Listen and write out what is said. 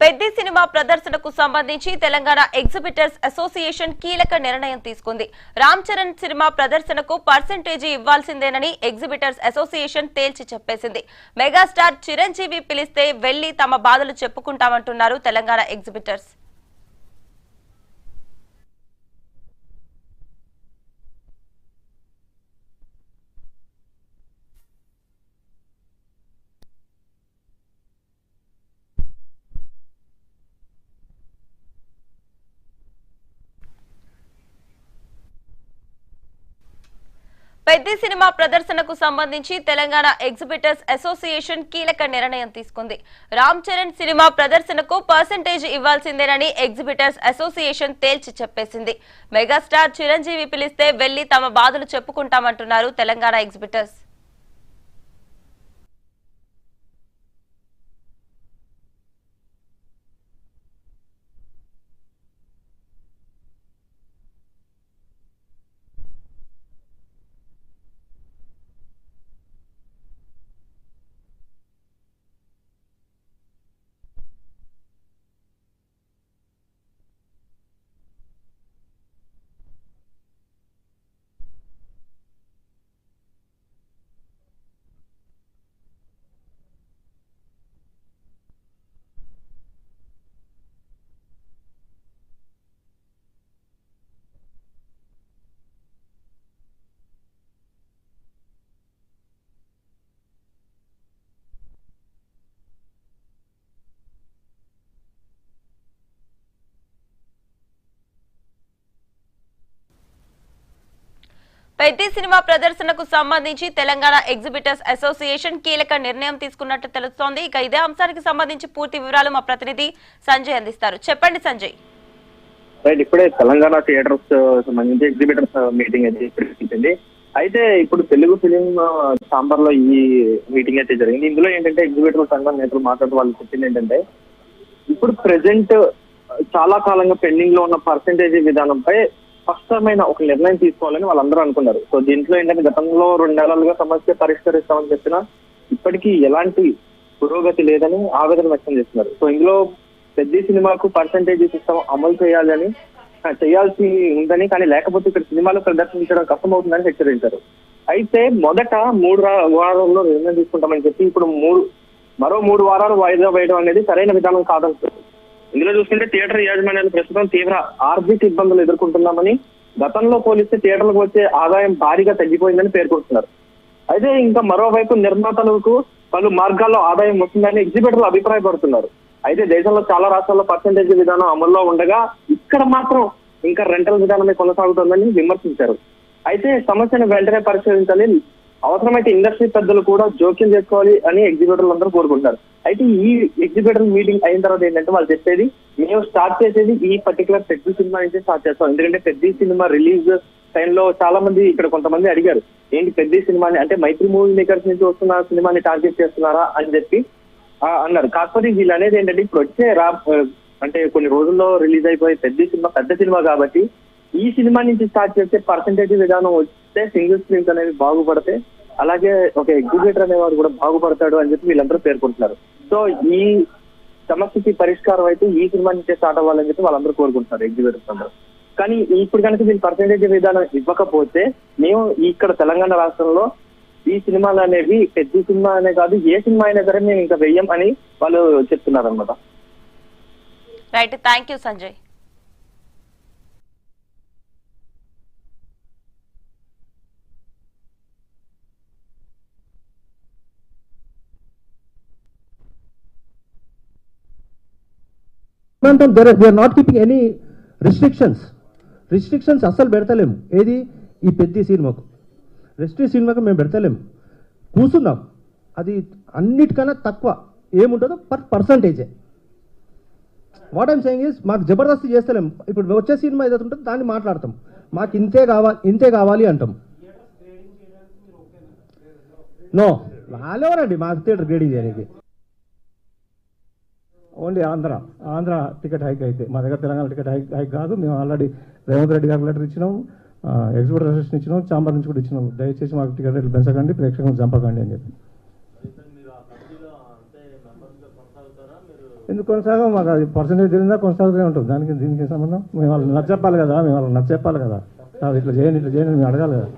Peddi cinema ప్రదర్శనకు సంబంధించి Telangana exhibitors association కీలక నిర్ణయం తీసుకుంది. రామ్ చరణ్ సినిమా ప్రదర్శనకు పర్సెంటేజీ ఇవ్వాల్సిందేనని ఎగ్జిబిటర్స్ అసోసియేషన్ తేల్చి చెప్పేసింది. మెగాస్టార్ చిరంజీవి పిలిస్తే వెళ్లి తమ బాధలు చెప్పుకుంటామంటున్నారు తెలంగాణ ఎగ్జిబిటర్స్. పెద్ది సినిమా ప్రదర్శనకు సంబంధించి తెలంగాణ ఎగ్జిబిటర్స్ అసోసియేషన్ కీలక నిర్ణయం తీసుకుంది. రామ్ చరణ్ సినిమా ప్రదర్శనకు పర్సెంటేజ్ ఇవ్వాల్సిందేనని ఎగ్జిబిటర్స్ అసోసియేషన్ తేల్చి చెప్పేసింది. మెగాస్టార్ చిరంజీవి పిలిస్తే వెళ్లి తమ బాధలు చెప్పుకుంటామంటున్నారు తెలంగాణ ఎగ్జిబిటర్స్. పెద్ది సినిమా ప్రదర్శనకు సంబంధించి తెలంగాణ ఎగ్జిబిటర్స్ అసోసియేషన్ కీలక నిర్ణయం తీసుకున్నట్టు తెలుస్తోంది. ఇక ఇదే అంశానికి సంబంధించి పూర్తి వివరాలు మా ప్రతినిధి సంజయ్ అందిస్తారు. చెప్పండి సంజయ్. ఇప్పుడే తెలంగాణ థియేటర్స్ సంబంధించి ఎగ్జిబిటర్స్ మీటింగ్ అయితే జరిగింది. అయితే ఇప్పుడు తెలుగు ఫిలిం ఛాంబర్ లో ఈ మీటింగ్ అయితే జరిగింది. ఇందులో ఏంటంటే ఎగ్జిబిటర్ సంఘం నేతలు మాట్లాడుతూ వాళ్ళు చెప్పింది ఏంటంటే ఇప్పుడు ప్రెసెంట్ చాలా కాలంగా పెండింగ్ లో ఉన్న పర్సెంటేజ్ విధానంపై స్పష్టమైన ఒక నిర్ణయం తీసుకోవాలని వాళ్ళందరూ అనుకున్నారు. సో దీంట్లో ఏంటంటే గతంలో 2 నెలలుగా సమస్య పరిష్కరిస్తామని చెప్పినా ఇప్పటికీ ఎలాంటి పురోగతి లేదని ఆవేదన వ్యక్తం చేస్తున్నారు. సో ఇందులో పెద్ద సినిమాకు పర్సెంటేజ్ సిస్టమ్ అమలు చేయాల్సి ఉందని, కానీ లేకపోతే ఇక్కడ సినిమాలు ప్రదర్శించడం కష్టమవుతుందని హెచ్చరించారు. అయితే మొదట 3 వారాల్లో నిర్ణయం తీసుకుంటామని చెప్పి ఇప్పుడు మరో 3 వారాలు వాయిదా వేయడం అనేది సరైన విధానం కాదంటారు. ఇందులో చూసుకుంటే థియేటర్ యాజమాన్యాలు ప్రస్తుతం తీవ్ర ఆర్థిక ఇబ్బందులు ఎదుర్కొంటున్నామని, గతంలో పోలిస్తే థియేటర్లకు వచ్చే ఆదాయం భారీగా తగ్గిపోయిందని పేర్కొంటున్నారు. అయితే ఇంకా మరోవైపు నిర్మాతలకు పలు మార్గాల్లో ఆదాయం వస్తుందని ఎగ్జిబిటర్లు అభిప్రాయపడుతున్నారు. అయితే దేశంలో చాలా రాష్ట్రాల్లో పర్సెంటేజ్ విధానం అమల్లో ఉండగా ఇక్కడ మాత్రం ఇంకా రెంటల్ విధానమే కొనసాగుతుందని విమర్శించారు. అయితే సమస్యను వెంటనే పరిశీలించాలి, అవసరమైతే ఇండస్ట్రీ పెద్దలు కూడా జోక్యం చేసుకోవాలి అని ఎగ్జిబిటర్లు అందరూ కోరుకుంటారు. అయితే ఈ ఎగ్జిబిటర్ మీటింగ్ అయిన తర్వాత ఏంటంటే వాళ్ళు చెప్పేది, మేము స్టార్ట్ చేసేది ఈ పర్టికులర్ పెద్ద సినిమా నుంచి స్టార్ట్ చేస్తాం. ఎందుకంటే పెద్ద సినిమా రిలీజ్ టైంలో చాలా మంది ఇక్కడ కొంతమంది అడిగారు, ఏంటి పెద్ద సినిమాని అంటే మైత్రి మూవీ మేకర్స్ నుంచి వస్తున్న సినిమాని టార్గెట్ చేస్తున్నారా అని చెప్పి అన్నారు. కాకపోతే వీళ్ళు అనేది ఏంటంటే ఇప్పుడు వచ్చే అంటే కొన్ని రోజుల్లో రిలీజ్ అయిపోయే పెద్ద సినిమా కాబట్టి ఈ సినిమా నుంచి స్టార్ట్ చేస్తే పర్సెంటేజ్ విధానం వస్తే సింగిల్ స్క్రీన్స్ అనేవి బాగుపడితే అలాగే ఒక ఎగ్జిబిటర్ అనేవాడు కూడా బాగుపడతాడు అని చెప్పి వీళ్ళందరూ పేర్కొంటున్నారు. సో ఈ సమస్యకి పరిష్కారం అయితే ఈ సినిమా నుంచే స్టార్ట్ అవ్వాలని చెప్పి వాళ్ళందరూ కోరుకుంటున్నారు ఎగ్జిబిటర్స్ అందరూ. కానీ ఇప్పుడు కనుక వీళ్ళు పర్సెంటేజ్ విధానం ఇవ్వకపోతే మేము ఇక్కడ తెలంగాణ రాష్ట్రంలో ఈ సినిమాలు అనేవి పెద్ద సినిమా అనే కాదు ఏ సినిమా అయినా సరే మేము ఇంకా వెయ్యం అని వాళ్ళు చెప్తున్నారు అనమాట. Right, thank you Sanjay. they are not keeping any restrictions అస్సలు పెడతలేము. ఏది ఈ పెద్ద సినిమాకు సినిమాకు మేము పెడతలేము, కూర్చున్నాం. అది అన్నిటికన్నా తక్కువ ఏముంటుందో పర్సంటేజే. వాట్ ఐమ్ సేయింగ్ ఇస్ మాకు జబర్దస్తి చేస్తలేము. ఇప్పుడు వచ్చే సినిమా ఏదైతే ఉంటుందో దాన్ని మాట్లాడతాం, మాకు ఇంతే కావాలి అంటాం. నో వాళ్ళెవరండి మాకు థియేటర్ గ్రేడింగ్ చేయడానికి? ఓన్లీ ఆంధ్ర టికెట్ హైక్ అయితే, మా దగ్గర తెలంగాణ టికెట్ హైక్ కాదు. మేము ఆల్రెడీ రేవంత్ రెడ్డి గారికి లెటర్ ఇచ్చినాం, ఎగ్జిబిటర్ అసోసియేషన్ ఇచ్చినాం, ఛాంబర్ నుంచి కూడా ఇచ్చినాం. దయచేసి మాకు టికెట్ రేట్లు పెంచకండి, ప్రేక్షకులను చంపకండి అని చెప్పి. ఎందుకు కొనసాగం మాకు అది పర్సంటేజ్ తెలియదా కొనసాగుతూనే ఉంటుంది దీనికి సంబంధం మేము వాళ్ళు నచ్చ చెప్పాలి కదా మేము వాళ్ళు నచ్చ చెప్పాలి కదా ఇట్లా చేయండి మేము అడగాలి కదా